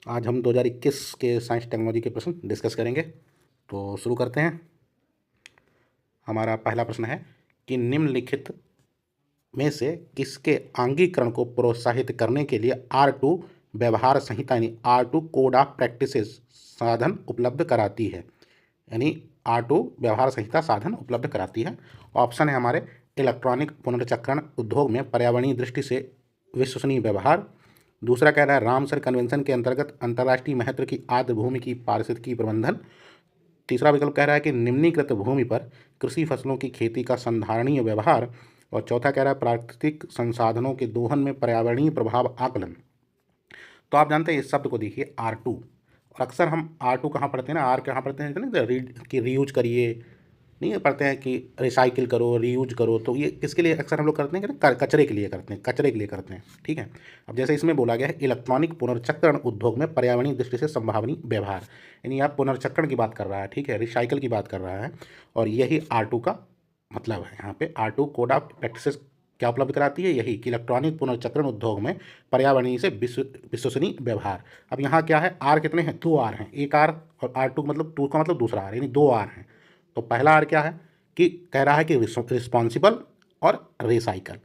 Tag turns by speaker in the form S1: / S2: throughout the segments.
S1: आज हम 2021 के साइंस टेक्नोलॉजी के प्रश्न डिस्कस करेंगे। तो शुरू करते हैं। हमारा पहला प्रश्न है कि निम्नलिखित में से किसके आंगीकरण को प्रोत्साहित करने के लिए R2 व्यवहार संहिता यानी R2 कोड ऑफ प्रैक्टिसेस साधन उपलब्ध कराती है। यानी R2 व्यवहार संहिता साधन उपलब्ध कराती है। ऑप्शन है हमारे इलेक्ट्रॉनिक पुनर्चक्रण उद्योग में पर्यावरणीय दृष्टि से विश्वसनीय व्यवहार। दूसरा कह रहा है रामसर कन्वेंशन के अंतर्गत अंतर्राष्ट्रीय महत्व की आर्द्र भूमि की पारिस्थितिकी प्रबंधन। तीसरा विकल्प कह रहा है कि निम्नीकृत भूमि पर कृषि फसलों की खेती का संधारणीय व्यवहार। और चौथा कह रहा है प्राकृतिक संसाधनों के दोहन में पर्यावरणीय प्रभाव आकलन। तो आप जानते हैं इस शब्द को देखिए R2, और अक्सर हम R2 कहाँ पढ़ते हैं ना, आर कहाँ पढ़ते हैं ना, रीयूज करिए, नहीं पढ़ते हैं कि रिसाइकिल करो, रीयूज करो। तो ये किसके लिए अक्सर हम लोग करते हैं कि कचरे के लिए करते हैं, कचरे के लिए करते हैं। ठीक है। अब जैसे इसमें बोला गया है इलेक्ट्रॉनिक पुनर्चक्रण उद्योग में पर्यावरणीय दृष्टि से संभावनीय व्यवहार, यानी आप पुनर्चक्रण की बात कर रहा है, ठीक है, रिसाइकिल की बात कर रहा है। और यही R2 का मतलब है। यहाँ पे R2 कोड ऑफ प्रैक्टिसेस क्या उपलब्ध कराती है, यही कि इलेक्ट्रॉनिक पुनर्चक्रण उद्योग में पर्यावरणीय से विश्वसनीय व्यवहार। अब यहाँ क्या है, आर कितने हैं, 2 आर हैं, एक आर और R2 मतलब 2 का मतलब दूसरा आर, यानी 2 आर हैं। तो पहला आर क्या है कि कह रहा है कि रिस्पॉन्सिबल और रिसाइकल।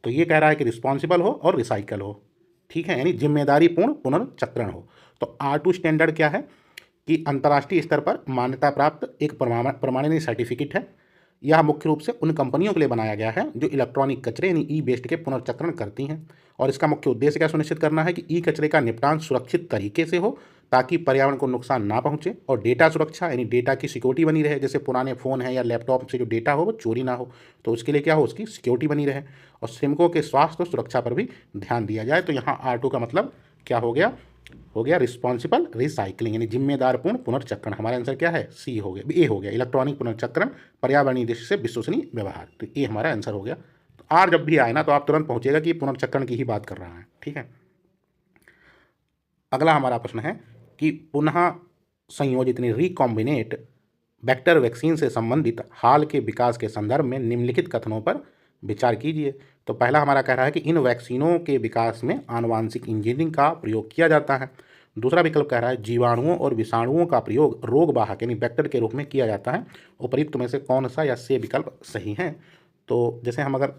S1: तो ये कह रहा है कि रिस्पॉन्सिबल हो और रिसाइकल हो, ठीक है, यानी जिम्मेदारीपूर्ण पुनर्चक्रण हो। तो R2 स्टैंडर्ड क्या है कि अंतर्राष्ट्रीय स्तर पर मान्यता प्राप्त एक प्रमाणीय सर्टिफिकेट है। यह मुख्य रूप से उन कंपनियों के लिए बनाया गया है जो इलेक्ट्रॉनिक कचरे यानी ई वेस्ट के पुनर्चक्रण करती हैं। और इसका मुख्य उद्देश्य क्या सुनिश्चित करना है कि ई कचरे का निपटान सुरक्षित तरीके से हो ताकि पर्यावरण को नुकसान ना पहुंचे, और डेटा सुरक्षा यानी डेटा की सिक्योरिटी बनी रहे। जैसे पुराने फ़ोन है या लैपटॉप से जो डेटा हो वो चोरी ना हो, तो उसके लिए क्या हो, उसकी सिक्योरिटी बनी रहे। और श्रमिकों के स्वास्थ्य और सुरक्षा पर भी ध्यान दिया जाए। तो यहाँ R2 का मतलब क्या हो गया रिस्पॉन्सिबल रिसाइकलिंग यानी जिम्मेदारपूर्ण पुनर्चक्रण। हमारा आंसर क्या है, सी हो गया, ए हो गया, इलेक्ट्रॉनिक पुनर्चक्रण पर्यावरणीय दृष्टि से विश्वसनीय व्यवहार। तो ये हमारा आंसर हो गया। तो आर जब भी आए ना तो आप तुरंत पहुंचेगा कि पुनर्चक्रण की ही बात कर रहा है। ठीक है। अगला हमारा प्रश्न है कि पुनः संयोजित यानी रिकॉम्बिनेट वेक्टर वैक्सीन से संबंधित हाल के विकास के संदर्भ में निम्नलिखित कथनों पर विचार कीजिए। तो पहला हमारा कह रहा है कि इन वैक्सीनों के विकास में आनुवांशिक इंजीनियरिंग का प्रयोग किया जाता है। दूसरा विकल्प कह रहा है जीवाणुओं और विषाणुओं का प्रयोग रोगवाहक यानी वेक्टर के रूप में किया जाता है। उपर्युक्त में से कौन सा या से विकल्प सही है। तो जैसे हम अगर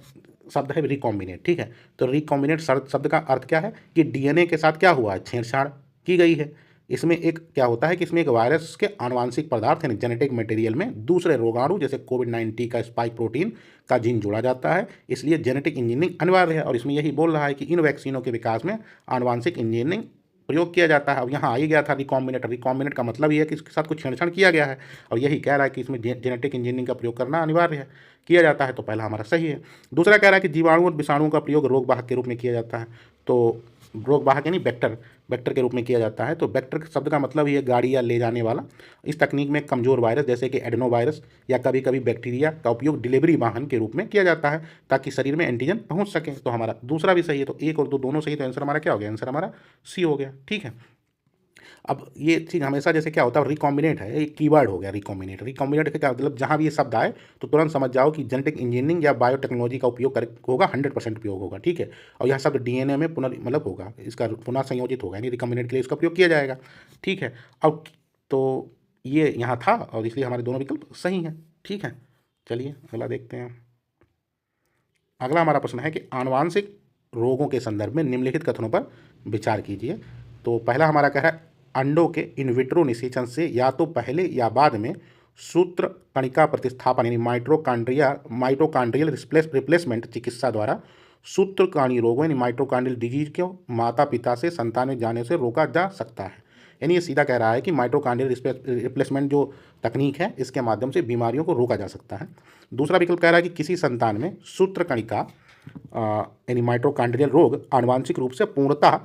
S1: शब्द है रिकॉम्बिनेट, ठीक है, तो रिकॉम्बिनेट शब्द का अर्थ क्या है कि डीएनए के साथ क्या हुआ है, छेड़छाड़ की गई है। इसमें एक क्या होता है कि इसमें एक वायरस के आनुवांशिक पदार्थ यानी जेनेटिक मटेरियल में दूसरे रोगाणु जैसे कोविड-19 का स्पाइक प्रोटीन का जीन जोड़ा जाता है, इसलिए जेनेटिक इंजीनियरिंग अनिवार्य है। और इसमें यही बोल रहा है कि इन वैक्सीनों के विकास में आनुवांशिक इंजीनियरिंग प्रयोग किया जाता है। अब यहाँ आ ही गया था रिकॉम्बिनेट, रिकॉम्बिनेट का मतलब ये है कि इसके साथ कुछ छेड़छाड़ किया गया है, और यही कह रहा है कि इसमें जेनेटिक इंजीनियरिंग का प्रयोग करना अनिवार्य है, किया जाता है। तो पहला हमारा सही है। दूसरा कह रहा है कि जीवाणु और विषाणुओं का प्रयोग रोगवाहक के रूप में किया जाता है। तो रोगवाहक यानी वेक्टर, वेक्टर के रूप में किया जाता है। तो वेक्टर शब्द का मतलब ही है गाड़ी या ले जाने वाला। इस तकनीक में कमजोर वायरस जैसे कि एडेनो वायरस या कभी कभी बैक्टीरिया का उपयोग डिलीवरी वाहन के रूप में किया जाता है ताकि शरीर में एंटीजन पहुंच सके। तो हमारा दूसरा भी सही है। तो एक और दो दोनों सही, तो आंसर हमारा क्या हो गया, आंसर हमारा सी हो गया। ठीक है। अब ये चीज़ हमेशा जैसे क्या होता है रिकॉम्बिनेट है, एक कीवर्ड हो गया रिकॉम्बिनेट। रिकॉम्बिनेट का क्या मतलब, जहाँ भी ये शब्द आए तो तुरंत समझ जाओ कि जेनेटिक इंजीनियरिंग या बायोटेक्नोलॉजी का उपयोग कर होगा, 100% उपयोग होगा। ठीक है। और यह शब्द डीएनए में मतलब होगा, इसका पुनः संयोजित होगा, यानी रिकॉम्बिनेट के लिए इसका प्रयोग किया जाएगा। ठीक है। अब तो ये यहाँ था और इसलिए हमारे दोनों विकल्प सही हैं। ठीक है। चलिए अगला देखते हैं। अगला हमारा प्रश्न है कि आनुवांशिक रोगों के संदर्भ में निम्नलिखित कथनों पर विचार कीजिए। तो पहला हमारा कह रहा है अंडों के इनविट्रो निषेचन से या तो पहले या बाद में सूत्र कणिका प्रतिस्थापन यानी माइटोकांड्रियल रिप्लेसमेंट चिकित्सा द्वारा सूत्रकाणी रोगों यानी माइटोकांड्रियल डिजीज को माता पिता से संतान में जाने से रोका जा सकता है। यानी ये सीधा कह रहा है कि माइटोकांड्रियल रिप्लेसमेंट जो तकनीक है इसके माध्यम से बीमारियों को रोका जा सकता है। दूसरा विकल्प कह रहा है कि किसी संतान में सूत्रकणिका यानी माइटोकांड्रियल रोग आनुवांशिक रूप से पूर्णतः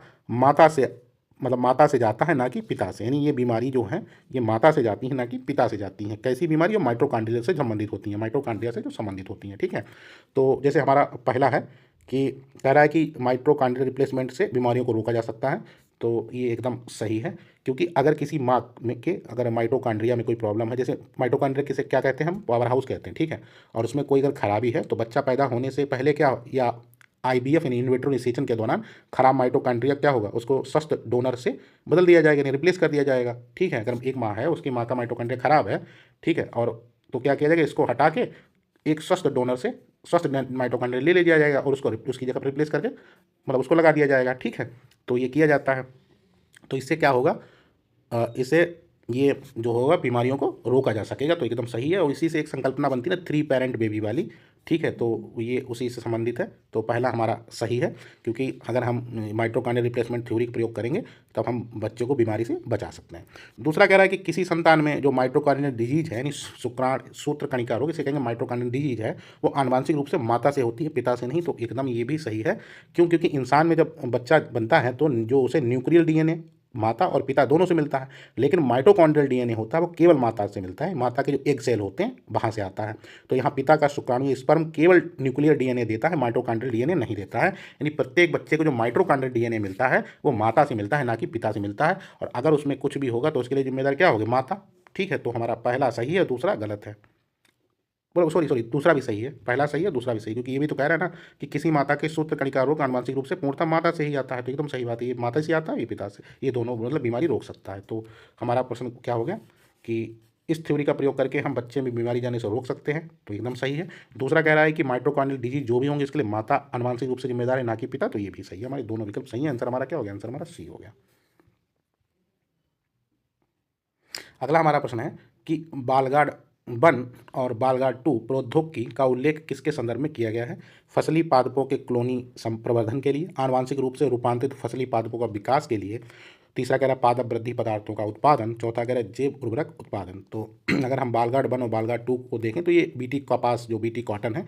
S1: माता से जाता है ना कि पिता से, यानी ये बीमारी जो है ये माता से जाती है ना कि पिता से जाती है। कैसी बीमारी, ये माइटोकांड्रियल से संबंधित होती हैं, माइटोकांड्रिया से जो संबंधित होती हैं। ठीक है। तो जैसे हमारा पहला है कि कह रहा है कि माइटोकांड्रियल रिप्लेसमेंट से बीमारियों को रोका जा सकता है, तो ये एकदम सही है। क्योंकि अगर किसी माँ में के अगर माइटोकांड्रिया में कोई प्रॉब्लम है, जैसे माइटोकांड्रिया किसे क्या कहते हैं, हम पावर हाउस कहते हैं। ठीक है। और उसमें कोई अगर खराबी है तो बच्चा पैदा होने से पहले क्या या IVF यानी इन विट्रो निषेचन के दौरान खराब माइटोकॉन्ड्रिया क्या होगा, उसको स्वस्थ डोनर से बदल दिया जाएगा, यानी रिप्लेस कर दिया जाएगा। ठीक है, अगर एक माँ है, उसकी माँ का माइटोकॉन्ड्रिया खराब है, ठीक है, और तो क्या किया जाएगा, इसको हटा के एक स्वस्थ डोनर से स्वस्थ माइटोकॉन्ड्रिया ले लिया जाएगा और उसको उसकी जगह पर रिप्लेस करके मतलब उसको लगा दिया जाएगा। ठीक है, तो ये किया जाता है। तो इससे क्या होगा, इससे ये जो होगा बीमारियों को रोका जा सकेगा। तो एकदम सही है, और इसी से एक संकल्पना बनती है ना 3 पेरेंट बेबी वाली। ठीक है, तो ये उसी से संबंधित है। तो पहला हमारा सही है, क्योंकि अगर हम माइटोकॉन्ड्रियल रिप्लेसमेंट थ्योरी का प्रयोग करेंगे तब हम बच्चों को बीमारी से बचा सकते हैं। दूसरा कह रहा है कि किसी संतान में जो माइटोकॉन्ड्रियल डिजीज है, यानी सूत्र कणिका रोग, इसे कहेंगे माइटोकॉन्ड्रियल डिजीज है, वो आनुवांशिक रूप से माता से होती है, पिता से नहीं। तो एकदम ये भी सही है। क्यों? क्योंकि इंसान में जब बच्चा बनता है तो जो उसे न्यूक्लियर DNA माता और पिता दोनों से मिलता है, लेकिन माइटोकॉन्ड्रियल DNA होता है वो केवल माता से मिलता है। माता के जो एग सेल होते हैं वहाँ से आता है। तो यहाँ पिता का शुक्राणु स्पर्म केवल न्यूक्लियर DNA देता है, माइटोकॉन्ड्रियल DNA नहीं देता है। यानी प्रत्येक बच्चे को जो माइटोकॉन्ड्रियल DNA मिलता है वो माता से मिलता है, ना कि पिता से मिलता है। और अगर उसमें कुछ भी होगा तो उसके लिए जिम्मेदार क्या होगी, माता। ठीक है, तो हमारा पहला सही है, दूसरा गलत है। बोलो सॉरी, दूसरा भी सही है, पहला सही है, दूसरा भी सही, क्योंकि ये भी तो कह रहा है ना कि किसी माता के सूत्र कणिका रोग आनुवांशिक रूप से पूर्णतः माता से ही आता है। तो एकदम सही बात है, ये माता से आता है, ये पिता से, ये दोनों मतलब बीमारी रोक सकता है। तो हमारा प्रश्न क्या हो गया कि इस थ्योरी का प्रयोग करके हम बच्चे में बीमारी जाने से रोक सकते हैं। तो एकदम सही है। दूसरा कह रहा है कि माइटोकॉन्ड्रियल डिजीज जो भी होंगे इसके लिए माता आनुवांशिक रूप से जिम्मेदार है, ना कि पिता। तो ये भी सही है, हमारे दोनों विकल्प सही है। आंसर हमारा क्या हो गया, आंसर हमारा सी हो गया। अगला हमारा प्रश्न है कि बालगार्ड 1 और बालगार्ड 2 प्रौद्योगिकी का उल्लेख किसके संदर्भ में किया गया है? फसली पादपों के क्लोनी प्रवर्धन के लिए, आनुवांशिक रूप से रूपांतरित फसली पादपों का विकास के लिए, तीसरा कह रहा है पादप वृद्धि पदार्थों का उत्पादन, चौथा कह रहा है जैव उर्वरक उत्पादन। तो अगर हम बालगार्ड 1 और बालगार्ड 2 को देखें तो ये BT कपास, जो BT कॉटन है,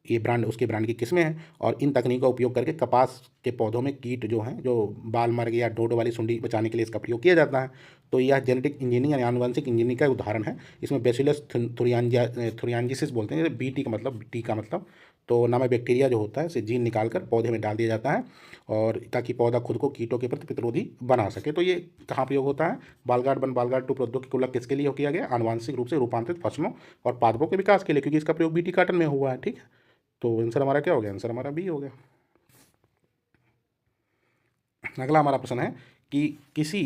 S1: ये ब्रांड, उसके ब्रांड की किस्में हैं। और इन तकनीक का उपयोग करके कपास के पौधों में कीट जो हैं, जो बाल मर्ग या डोडो वाली सुंडी बचाने के लिए इसका प्रयोग किया जाता है। तो यह जेनेटिक इंजीनियरिंग यानी आनुवंशिक इंजीनियरिंग का उदाहरण है। इसमें बेसिलस थुरियांजिसिस बोलते हैं, BT का मतलब, टी का मतलब तो नामक बैक्टीरिया जो होता है उसे जीन निकाल कर पौधे में डाल दिया जाता है, और ताकि पौधा खुद को कीटों के प्रति प्रतिरोधी बना सके। तो ये कहाँ प्रयोग होता है, बालगार्ड 1 बालगार्ड 2 प्रौद्योगिकी को किसके लिए किया गया, आनुवंशिक रूप से रूपांतरित फसलों और पादपों के विकास के लिए, क्योंकि इसका प्रयोग BT कॉटन में हुआ है। ठीक है, तो आंसर हमारा क्या हो गया, आंसर हमारा बी हो गया। अगला हमारा प्रश्न है कि किसी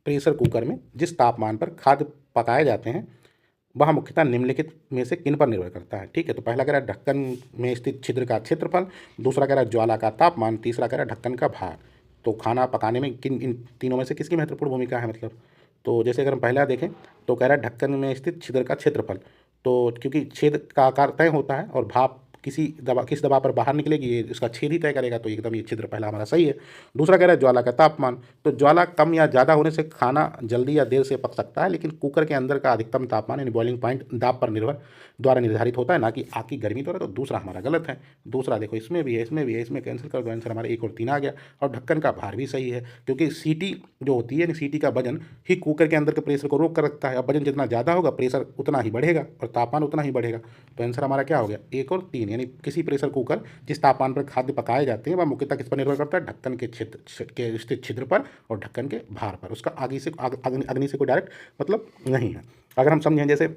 S1: प्रेशर कुकर में जिस तापमान पर खाद्य पकाए जाते हैं वह मुख्यतः निम्नलिखित में से किन पर निर्भर करता है? ठीक है, तो पहला कह रहा है ढक्कन में स्थित छिद्र का क्षेत्रफल, दूसरा कह रहा है ज्वाला का तापमान, तीसरा कह रहा है ढक्कन का भार। तो खाना पकाने में इन तीनों में से किसकी महत्वपूर्ण भूमिका है मतलब? तो जैसे अगर हम पहला देखें तो कह रहा है ढक्कन में स्थित छिद्र का क्षेत्रफल। तो क्योंकि छेद का आकार तय होता है और भाप किस दबाव पर बाहर निकलेगी ये इसका छेद ही तय करेगा। तो एकदम ये छिद्र पहला हमारा सही है। दूसरा कह रहा है ज्वाला का तापमान। तो ज्वाला कम या ज़्यादा होने से खाना जल्दी या देर से पक सकता है, लेकिन कुकर के अंदर का अधिकतम तापमान यानी बॉइलिंग पॉइंट दाब पर द्वारा निर्धारित होता है, ना कि आग की गर्मी द्वारा। तो दूसरा हमारा गलत है। दूसरा देखो इसमें भी है, इसमें भी है, इसमें कैंसिल कर दो, आंसर हमारा 1 और 3 आ गया। और ढक्कन का भार भी सही है, क्योंकि सीटी जो होती है यानी सीटी का वजन ही कुकर के अंदर के प्रेशर को रोक कर रखता है। अब वजन जितना ज़्यादा होगा प्रेशर उतना ही बढ़ेगा और तापमान उतना ही बढ़ेगा। तो आंसर हमारा क्या हो गया, 1 और 3। यानी किसी प्रेशर कुकर जिस तापमान पर खाद्य पकाए जाते हैं वह मुख्यतः किस पर निर्भर करता है, ढक्कन के स्थित छिद्र पर और ढक्कन के भार पर। उसका अग्नि से कोई डायरेक्ट मतलब नहीं है। अगर हम समझें, जैसे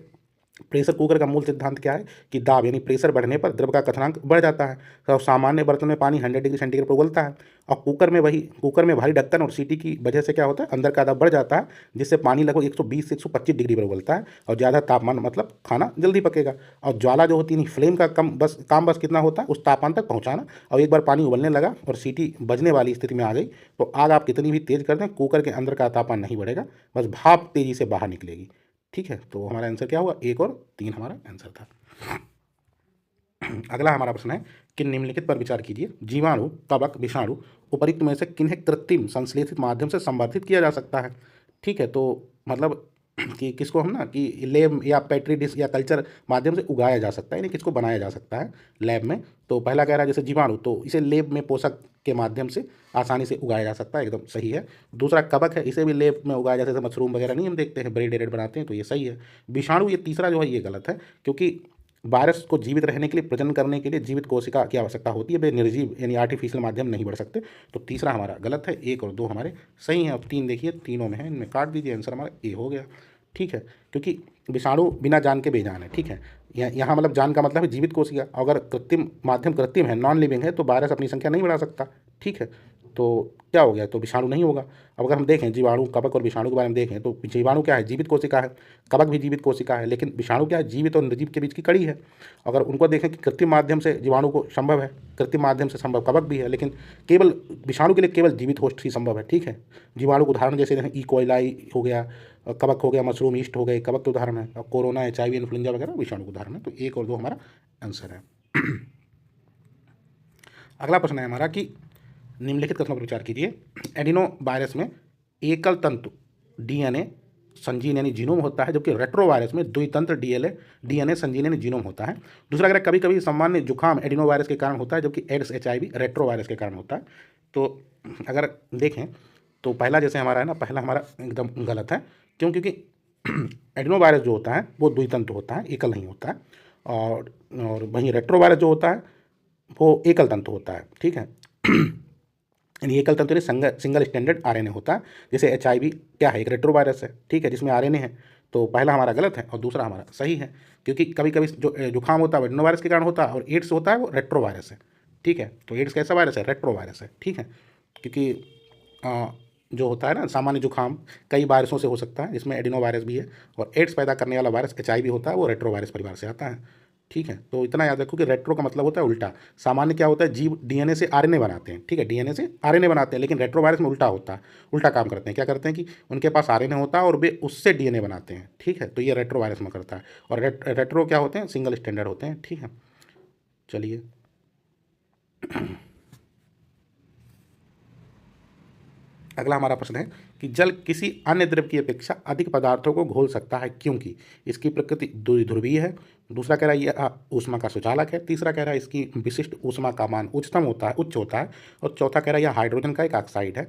S1: प्रेशर कुकर का मूल सिद्धांत क्या है कि दाब यानी प्रेशर बढ़ने पर द्रव का क्वथनांक बढ़ जाता है। तो सामान्य बर्तन में पानी 100 डिग्री सेंटीग्रेड पर उबलता है, और कुकर में भारी ढक्कन और सीटी की वजह से क्या होता है, अंदर का दाब बढ़ जाता है, जिससे पानी लगभग 120 से 125 डिग्री पर उबलता है। और ज़्यादा तापमान मतलब खाना जल्दी पकेगा। और ज्वाला जो होती है फ्लेम का काम बस कितना होता है, उस तापमान तक पहुँचाना। और एक बार पानी उबलने लगा और सीटी बजने वाली स्थिति में आ गई तो आग आप कितनी भी तेज़ कर दें, कुकर के अंदर का तापमान नहीं बढ़ेगा, बस भाप तेज़ी से बाहर निकलेगी। ठीक है, तो हमारा आंसर क्या हुआ, 1 और 3 हमारा आंसर था। अगला हमारा प्रश्न है कि निम्नलिखित पर विचार कीजिए, जीवाणु, कवक, विषाणु उपर्युक्त में से किन्हें कृत्रिम संश्लेषित माध्यम से संवर्धित किया जा सकता है? ठीक है, तो मतलब कि किसको हम ना कि लैब या पेट्री डिश या कल्चर माध्यम से उगाया जा सकता है, यानी किसको बनाया जा सकता है लैब में। तो पहला कह रहा है जैसे जीवाणु, तो इसे लैब में पोषक के माध्यम से आसानी से उगाया जा सकता है, एकदम सही है। दूसरा कवक है, इसे भी लैब में उगाया जा सकता है, मशरूम वगैरह नहीं हम देखते हैं ब्रेड एडेड बनाते हैं, तो ये सही है। विषाणु ये तीसरा जो है ये गलत है, क्योंकि वायरस को जीवित रहने के लिए, प्रजनन करने के लिए जीवित कोशिका की आवश्यकता होती है, वे निर्जीव यानी आर्टिफिशियल माध्यम नहीं बढ़ सकते। तो तीसरा हमारा गलत है। 1 और 2 हमारे सही हैं। अब 3 देखिए, तीनों में है, इनमें काट दीजिए, आंसर हमारा ए हो गया। ठीक है, क्योंकि विषाणु बिना जान के बेजान है। ठीक है, यहाँ मतलब जान का मतलब है जीवित कोशिका। अगर कृत्रिम माध्यम कृत्रिम है, नॉन लिविंग है, तो वायरस अपनी संख्या नहीं बढ़ा सकता। ठीक है, तो क्या हो गया, तो विषाणु नहीं होगा। अब अगर हम देखें जीवाणु, कवक और विषाणु के बारे में देखें, तो जीवाणु क्या है, जीवित कोशिका है, कवक भी जीवित कोशिका है, लेकिन विषाणु क्या है, जीवित और निर्जीव के बीच की कड़ी है। अगर उनको देखें कि कृत्रिम माध्यम से जीवाणु को संभव है, कृत्रिम माध्यम से संभव कवक भी है, लेकिन केवल विषाणु के लिए केवल जीवित होस्ट ही संभव है। ठीक है, जीवाणु के उदाहरण जैसे ई कोयलाई हो गया, कवक हो गया, मशरूम ईस्ट हो गए, कवक के उदाहरण है, और कोरोना, HIV, इन्फ्लुएंजा वगैरह विषाणु के उदाहरण है। तो 1 और 2 हमारा आंसर है। अगला प्रश्न है हमारा कि निम्नलिखित कथनों पर विचार कीजिए। एडिनो वायरस में एकल तंतु DNA संजीन यानी जीनोम होता है, जबकि रेट्रो वायरस में द्वितंत्र DNA संजीन यानी जीनोम होता है। दूसरा अगर कभी कभी सामान्य जुकाम एडिनो वायरस के कारण होता है, जबकि एड्स HIV रेट्रो वायरस के कारण होता है। तो अगर देखें तो पहला जैसे हमारा है ना, पहला हमारा एकदम गलत है। क्यों? क्योंकि एडिनो वायरस जो होता है वो द्वितंत्र होता है, एकल नहीं होता है। और वहीं रेट्रो वायरस जो होता है वो एकल तंतु होता है। ठीक है, यानी एकल तंतु सिंगल स्टैंडर्ड RNA होता है। जैसे HIV क्या है, एक रेट्रो वायरस है। ठीक है, जिसमें RNA है। तो पहला हमारा गलत है और दूसरा हमारा सही है, क्योंकि कभी कभी जो जुकाम होता है एडिनो वायरस के कारण होता है, और एड्स होता है वो रेट्रो वायरस है। ठीक है, तो एड्स कैसा वायरस है, रेट्रो वायरस है। ठीक है, क्योंकि जो होता है ना सामान्य जुकाम कई वायरसों से हो सकता है, जिसमें एडिनो वायरस भी है, और एड्स पैदा करने वाला वायरस HIV होता है, वो रेट्रो वायरस परिवार से आता है। ठीक है, तो इतना याद रखो कि रेट्रो का मतलब होता है उल्टा। सामान्य क्या होता है, जीव DNA से RNA बनाते हैं। ठीक है, DNA से RNA बनाते हैं, लेकिन रेट्रो वायरस में उल्टा होता है, उल्टा काम करते हैं। क्या करते हैं कि उनके पास RNA होता है और वे उससे DNA बनाते हैं। ठीक है, तो ये रेट्रो वायरस में करता है। और रेट्रो क्या होते हैं, सिंगल स्टैंडर्ड होते हैं। ठीक है, चलिए अगला हमारा प्रश्न है कि जल किसी अन्य द्रव की अपेक्षा अधिक पदार्थों को घोल सकता है, क्योंकि इसकी प्रकृति द्विध्रुवीय है। दूसरा कह रहा है यह ऊष्मा का सुचालक है। तीसरा कह रहा है इसकी विशिष्ट ऊष्मा का मान उच्च होता है। और चौथा कह रहा है यह हाइड्रोजन का एक ऑक्साइड है।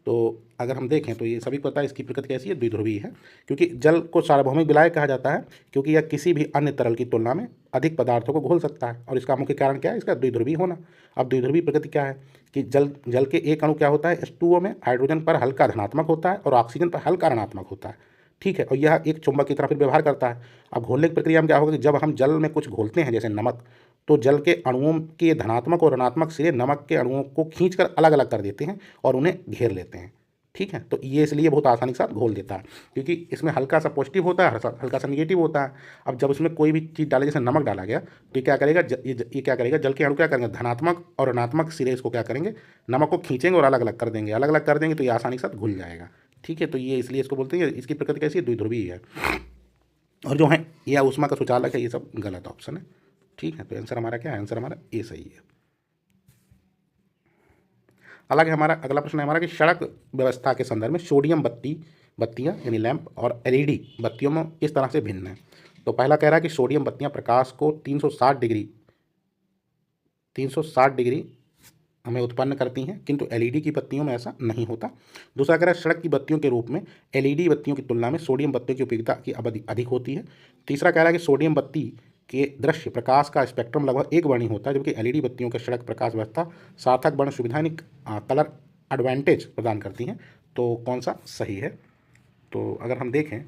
S1: तो अगर हम देखें तो ये सभी को पता है इसकी प्रकृति कैसी है, द्विध्रुवीय है। क्योंकि जल को सार्वभौमिक विलायक कहा जाता है, क्योंकि यह किसी भी अन्य तरल की तुलना में अधिक पदार्थों को घोल सकता है। और इसका मुख्य कारण क्या है, इसका द्विध्रुवीय होना। अब द्विध्रुवीय प्रकृति क्या है कि जल के एक अणु क्या होता है, H2O में हाइड्रोजन पर हल्का धनात्मक होता है और ऑक्सीजन पर हल्का ऋणात्मक होता है। ठीक है, और यह एक चुंबक की तरह फिर व्यवहार करता है। अब घोलने की प्रक्रिया में क्या होगा कि जब हम जल में कुछ घोलते हैं, जैसे नमक, तो जल के अणुओं के धनात्मक और ऋणात्मक सिरे नमक के अणुओं को खींचकर अलग अलग कर देते हैं और उन्हें घेर लेते हैं। ठीक है, तो ये इसलिए बहुत आसानी के साथ घोल देता है, क्योंकि इसमें हल्का सा पॉजिटिव होता है, हल्का सा निगेटिव होता है। अब जब इसमें कोई भी चीज़ डाले, जैसे नमक डाला गया, तो ये क्या करेगा, ये क्या करेगा, जल के अणु क्या करेंगे, धनात्मक और ऋणात्मक सिरे इसको क्या करेंगे, नमक को खींचेंगे और अलग अलग कर देंगे, अलग अलग कर देंगे, तो ये आसानी के साथ घुल जाएगा। ठीक है, तो ये इसलिए इसको बोलते हैं, इसकी प्रकृति कैसी है, द्विध्रुवीय है। और जो है यह ऊष्मा का सुचालक है, ये सब गलत ऑप्शन है। ठीक है, तो आंसर हमारा क्या है, आंसर हमारा ए सही है। हालांकि हमारा अगला प्रश्न है हमारा कि सड़क व्यवस्था के संदर्भ में सोडियम बत्तियाँ यानी लैंप और LED बत्तियों में इस तरह से भिन्न है। तो पहला कह रहा है कि सोडियम बत्तियाँ प्रकाश को 360 डिग्री हमें उत्पन्न करती हैं, किंतु LED की बत्तियों में ऐसा नहीं होता। दूसरा कह रहा है सड़क की बत्तियों के रूप में LED बत्तियों की तुलना में सोडियम बत्तियों की उपयोगिता की अवधि अधिक होती है। तीसरा कह रहा है कि सोडियम बत्ती के दृश्य प्रकाश का स्पेक्ट्रम लगभग एक वर्णी होता है, जबकि LED बत्तियों के सड़क प्रकाश व्यवस्था सार्थक वर्ण सुविधा यानी कलर एडवांटेज प्रदान करती हैं। तो कौन सा सही है? तो अगर हम देखें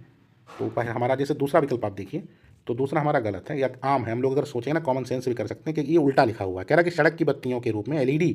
S1: तो पहले हमारा जैसे दूसरा विकल्प आप देखिए, तो दूसरा हमारा गलत है, या आम है। हम लोग अगर सोचें ना, कॉमन सेंस भी कर सकते हैं कि ये उल्टा लिखा हुआ है। कह रहा है कि सड़क की बत्तियों के रूप में LED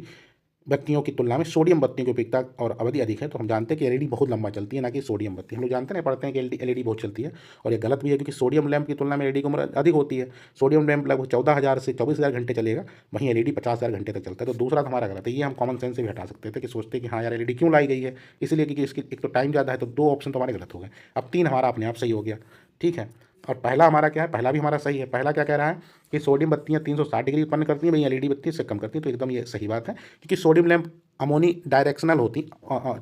S1: बत्तियों की तुलना में सोडियम बत्तियों की उपयोगिता और अवधि अधिक है। तो हम जानते हैं कि LED बहुत लंबा चलती है, ना कि सोडियम बत्ती। हम लोग जानते हैं, पढ़ते हैं कि LED बहुत चलती है, और ये गलत भी है, क्योंकि सोडियम लैंप की तुलना में LED की उम्र अधिक होती है। सोडियम लैंप लगभग 14,000 से 24,000 घंटे चलेगा, वहीं LED 50,000 घंटे तक चलता है। तो दूसरा तो हमारा गलत है। ये हम कॉमन सेंस से भी हटा सकते थे कि सोचते कि हाँ यार LED क्यों लाई गई है, इसलिए क्योंकि इसकी एक तो टाइम ज़्यादा है। तो 2 ऑप्शन तो हमारे गलत हो गए। अब 3 हमारा अपने आप सही हो गया। ठीक है, और पहला हमारा क्या है, पहला भी हमारा सही है। पहला क्या कह रहा है कि सोडियम बत्तियाँ 360 डिग्री उत्पन्न करती हैं, वहीं LED बत्ती से कम करती हैं। तो एकदम ये सही बात है, क्योंकि सोडियम लैंप अमोनी डायरेक्शनल होती,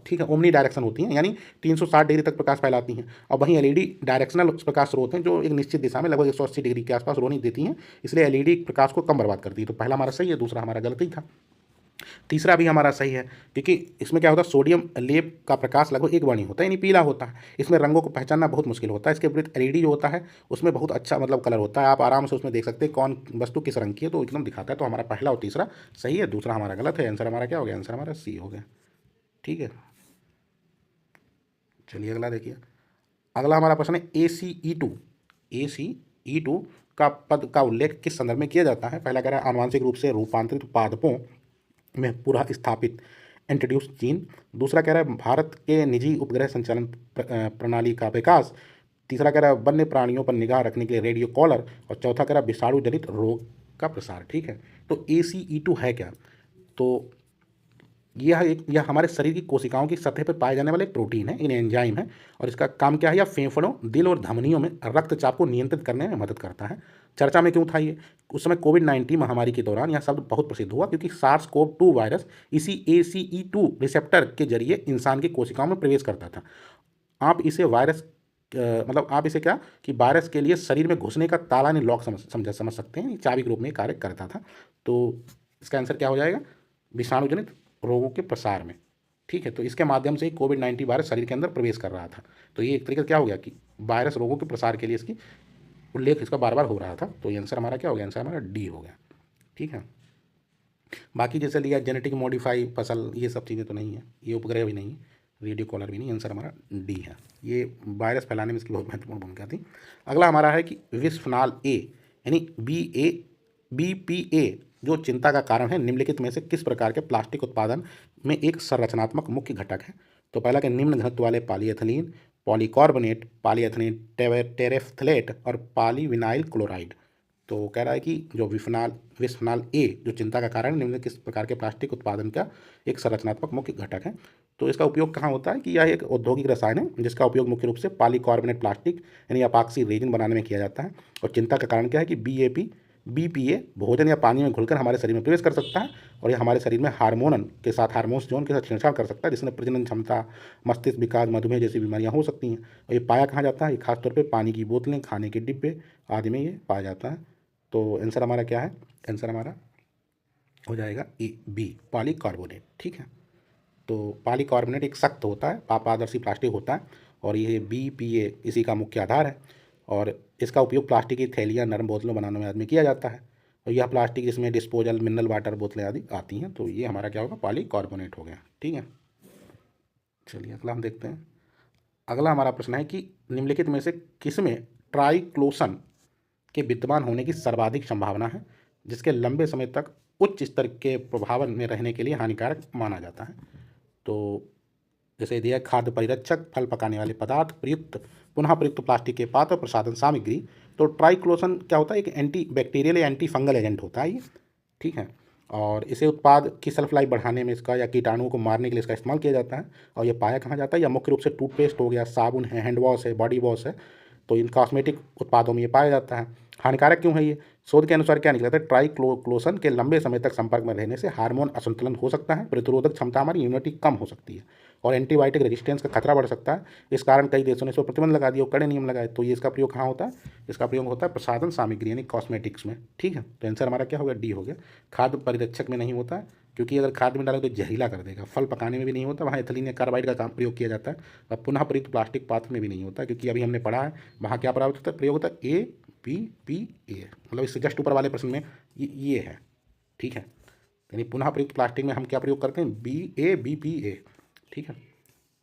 S1: ठीक है, ओमनी डायरेक्शन होती हैं, यानी 360 डिग्री तक प्रकाश फैलाती हैं। और वहीं LED डायरेक्शनल प्रकाश स्रोत हैं, जो एक निश्चित दिशा में लगभग 180 डिग्री के आसपास रोशनी देती हैं, इसलिए LED प्रकाश को कम बर्बाद करती है। तो पहला हमारा सही है, दूसरा हमारा गलत ही था। तीसरा भी हमारा सही है, क्योंकि इसमें क्या होता है, सोडियम लेप का प्रकाश लगभग एक वर्णी होता है, यानी पीला होता है। इसमें रंगों को पहचानना बहुत मुश्किल होता है। इसके विपरीत LED जो होता है उसमें बहुत अच्छा मतलब कलर होता है, आप आराम से उसमें देख सकते हैं कौन वस्तु किस रंग की है, तो एकदम दिखाता है। तो हमारा पहला और तीसरा सही है, दूसरा हमारा गलत है। आंसर हमारा क्या हो गया, आंसर हमारा सी हो गया। ठीक है, चलिए अगला देखिए। अगला हमारा प्रश्न है ACE2 का पद का उल्लेख किस संदर्भ में किया जाता है। पहला कह रहा है आनुवांशिक रूप से रूपांतरित पादपों में पुनः स्थापित इंट्रोड्यूस जीन। दूसरा कह रहा है भारत के निजी उपग्रह संचालन प्रणाली का विकास। तीसरा कह रहा है वन्य प्राणियों पर निगाह रखने के लिए रेडियो कॉलर। और चौथा कह रहा है विषाणु जनित रोग का प्रसार। ठीक है, तो ACE2 है क्या? तो यह हमारे शरीर की कोशिकाओं की सतह पर पाए जाने वाले एक प्रोटीन है, इन एंजाइम है। और इसका काम क्या है? यह फेफड़ों, दिल और धमनियों में रक्तचाप को नियंत्रित करने में मदद करता है। चर्चा में क्यों था ये? उस समय कोविड-19 महामारी के दौरान यह शब्द बहुत प्रसिद्ध हुआ क्योंकि SARS-CoV-2 वायरस इसी ACE2 रिसेप्टर के जरिए इंसान की कोशिकाओं में प्रवेश करता था। आप इसे वायरस मतलब आप इसे क्या कि वायरस के लिए शरीर में घुसने का ताला यानी लॉक समझ सकते हैं। चाबी के रूप में कार्य करता था। तो इसका आंसर क्या हो जाएगा? विषाणु जनित रोगों के प्रसार में। ठीक है, तो इसके माध्यम से ही कोविड-19 वायरस शरीर के अंदर प्रवेश कर रहा था। तो ये एक तरीके से क्या हो गया कि वायरस रोगों के प्रसार के लिए इसकी उल्लेख इसका बार बार हो रहा था। तो ये आंसर हमारा क्या हो गया? आंसर हमारा डी हो गया। ठीक है, बाकी जैसे लिया जेनेटिक मॉडिफाई फसल, ये सब चीज़ें तो नहीं है, ये उपग्रह भी नहीं है, रेडियो कॉलर भी नहीं। आंसर हमारा डी है। ये वायरस फैलाने में इसकी बहुत महत्वपूर्ण भूमिका थी। अगला हमारा है कि बिस्फेनॉल ए यानी BPA जो चिंता का कारण है, निम्नलिखित में से किस प्रकार के प्लास्टिक उत्पादन में एक संरचनात्मक मुख्य घटक है। तो पहला कि निम्न घनत्व वाले पॉलीएथिलीन, पॉलीकार्बोनेट, पॉलीएथिलीन टेरेफ्थलेट और पॉलीविनाइल क्लोराइड। तो कह रहा है कि जो बिस्फेनॉल ए जो चिंता का कारण निम्न किस प्रकार के प्लास्टिक उत्पादन का एक संरचनात्मक मुख्य घटक है। तो इसका उपयोग कहाँ होता है कि यह एक औद्योगिक रसायन है जिसका उपयोग मुख्य रूप से पॉलीकार्बोनेट प्लास्टिक यानी अपाक्सी रेजिन बनाने में किया जाता है। और चिंता का कारण क्या है कि BPA भोजन या पानी में घुलकर हमारे शरीर में प्रवेश कर सकता है और यह हमारे शरीर में हार्मोन्स जोन के साथ छेड़छाड़ कर सकता है, जिसमें प्रजनन क्षमता, मस्तिष्क विकार, मधुमेह जैसी बीमारियां हो सकती हैं। और ये पाया कहाँ जाता है? ये खासतौर पे पानी की बोतलें, खाने के डिब्बे आदि में ये पाया जाता है। तो आंसर हमारा क्या है? आंसर हमारा हो जाएगा B पॉलीकार्बोनेट। ठीक है, तो पॉलीकार्बोनेट एक सख्त होता है, पारदर्शी प्लास्टिक होता है और ये BPA इसी का मुख्य आधार है। और इसका उपयोग प्लास्टिक की थैलियाँ, नरम बोतलों बनाने में आदमी किया जाता है। और यह प्लास्टिक जिसमें डिस्पोजल, मिनरल वाटर बोतलें आदि आती हैं। तो ये हमारा क्या होगा? पॉलीकार्बोनेट हो गया। ठीक है, चलिए अगला हम देखते हैं। अगला हमारा प्रश्न है कि निम्नलिखित में से किसमें ट्राइक्लोसन के विद्यमान होने की सर्वाधिक संभावना है जिसके लंबे समय तक उच्च स्तर के प्रभाव में रहने के लिए हानिकारक माना जाता है। तो जैसे दिया खाद्य परिरक्षक, फल पकाने वाले पदार्थ, पुनः प्रयुक्त प्लास्टिक के पात्र, प्रसाधन सामग्री। तो ट्राइक्लोसन क्या होता है? एक एंटी बैक्टीरियल या एंटी फंगल एजेंट होता है ये। ठीक है, और इसे उत्पाद की सेल्फ लाइफ बढ़ाने में इसका या कीटाणुओं को मारने के लिए इसका इस्तेमाल किया जाता है। और ये पाया कहाँ जाता है? या मुख्य रूप से टूथपेस्ट हो गया, साबुन है, हैंड वॉश है, बॉडी वॉश है, तो इन कॉस्मेटिक उत्पादों में ये पाया जाता है। हानिकारक क्यों है ये? शोध के अनुसार क्या निकला था? ट्राइक्लोसन के लंबे समय तक संपर्क में रहने से हार्मोन असंतुलन हो सकता है, प्रतिरोधक क्षमता हमारी इम्यूनिटी कम हो सकती है और एंटीबायोटिक रेजिस्टेंस का खतरा बढ़ सकता है। इस कारण कई देशों ने इस पर प्रतिबंध लगा दिया और कड़े नियम लगाए। तो ये इसका प्रयोग कहाँ होता है? इसका प्रयोग होता है प्रसाधन सामग्री यानी कॉस्मेटिक्स में। ठीक है, तो आंसर हमारा क्या हो गया? डी हो गया। खाद्य परिरक्षक में नहीं होता है क्योंकि अगर खाद्य में डालोगे तो जहरीला कर देगा। फल पकाने में भी नहीं होता, वहाँ एथिलीन या कार्बाइड का काम प्रयोग किया जाता है। और पुनः प्रयुक्त प्लास्टिक पात्र में भी नहीं होता क्योंकि अभी हमने पढ़ा है वहाँ क्या प्रयोग होता है? ABPA, मतलब इससे जस्ट ऊपर वाले प्रश्न में ये है। ठीक है, यानी पुनः प्रयुक्त प्लास्टिक में हम क्या प्रयोग करते हैं? BPA। ठीक है,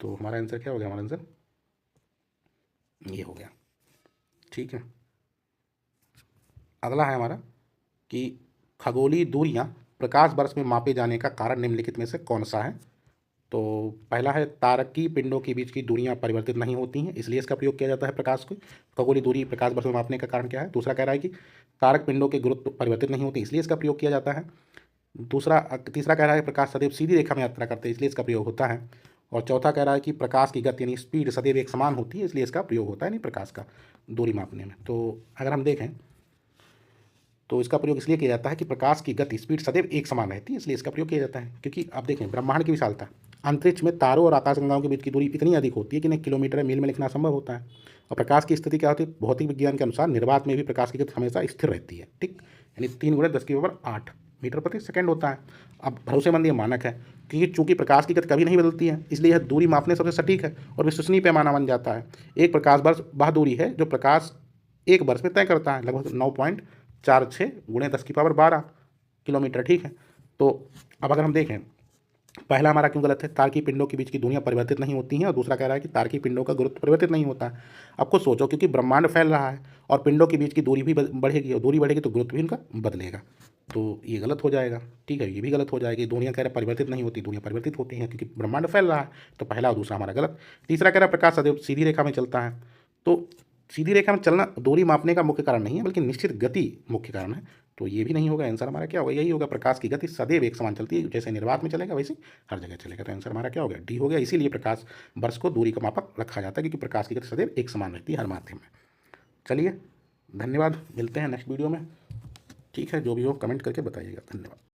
S1: तो हमारा आंसर क्या हो गया? हमारा आंसर ये हो गया। ठीक है, अगला है हमारा कि खगोलीय दूरियां प्रकाश वर्ष में मापे जाने का कारण निम्नलिखित में से कौन सा है। तो पहला है तारकीय पिंडों के बीच की दूरियां परिवर्तित नहीं होती हैं, इसलिए इसका प्रयोग किया जाता है प्रकाश को। खगोलीय दूरी प्रकाश वर्ष में मापने का कारण क्या है? दूसरा कह रहा है कि तारक पिंडों के गुरुत्व परिवर्तित नहीं होते, इसलिए इसका प्रयोग किया जाता है। तीसरा कह रहा है प्रकाश सदैव सीधी रेखा में यात्रा करते हैं, इसलिए इसका प्रयोग होता है। और चौथा कह रहा है कि प्रकाश की गति यानी स्पीड सदैव एक समान होती है, इसलिए इसका प्रयोग होता है यानी प्रकाश का दूरी मापने में। तो अगर हम देखें तो इसका प्रयोग इसलिए किया जाता है कि प्रकाश की गति स्पीड सदैव एक समान रहती है, इसलिए इसका प्रयोग किया जाता है। क्योंकि आप देखें ब्रह्मांड की विशालता, अंतरिक्ष में तारों और आकाशगंगाओं के बीच की दूरी इतनी अधिक होती है कि इन्हें किलोमीटर या मील में लिखना संभव होता है। और प्रकाश की स्थिति क्या होती है? भौतिक विज्ञान के अनुसार निर्वात में भी प्रकाश की गति हमेशा स्थिर रहती है। ठीक, यानी 3 × 10⁸ मीटर प्रति सेकेंड होता है। अब भरोसेमंद ये मानक है क्योंकि चूंकि प्रकाश की गति कभी नहीं बदलती है, इसलिए यह दूरी मापने सबसे सटीक है और विश्वसनीय पैमाना बन जाता है। एक प्रकाश वर्ष वह दूरी है जो प्रकाश एक वर्ष में तय करता है, लगभग 9.46 × 10⁻12 किलोमीटर। ठीक है, तो अब अगर हम देखें पहला हमारा क्यों गलत है, तारकी पिंडों के बीच की दूरियां परिवर्तित नहीं होती हैं, और दूसरा कह रहा है कि तारकी पिंडों का गुरुत्व परिवर्तित नहीं होता है। अब खुद सोचो, क्योंकि ब्रह्मांड फैल रहा है और पिंडों के बीच की दूरी भी बढ़ेगी, और दूरी बढ़ेगी तो गुरुत्व भी इनका बदलेगा, तो ये गलत हो जाएगा। ठीक है, ये भी गलत हो जाएगी। दूरियां कह रहे परिवर्तित नहीं होती, दूरियां परिवर्तित होती हैं क्योंकि ब्रह्मांड फैल रहा है, तो पहला और दूसरा हमारा गलत। तीसरा कह रहा है प्रकाश सदैव सीधी रेखा में चलता है, तो सीधी रेखा में चलना दूरी मापने का मुख्य कारण नहीं है, बल्कि निश्चित गति मुख्य कारण है, तो ये भी नहीं होगा। आंसर हमारा क्या होगा, यही होगा, प्रकाश की गति सदैव एक समान चलती है, जैसे निर्वात में चलेगा वैसे हर जगह चलेगा, तो आंसर हमारा क्या हो गया, डी हो गया। इसीलिए प्रकाश वर्ष को दूरी का मापक रखा जाता है, क्योंकि प्रकाश की गति सदैव एक समान रहती है हर माध्यम में। चलिए, धन्यवाद, मिलते हैं नेक्स्ट वीडियो में। ठीक है, जो भी हो कमेंट करके बताइएगा। धन्यवाद।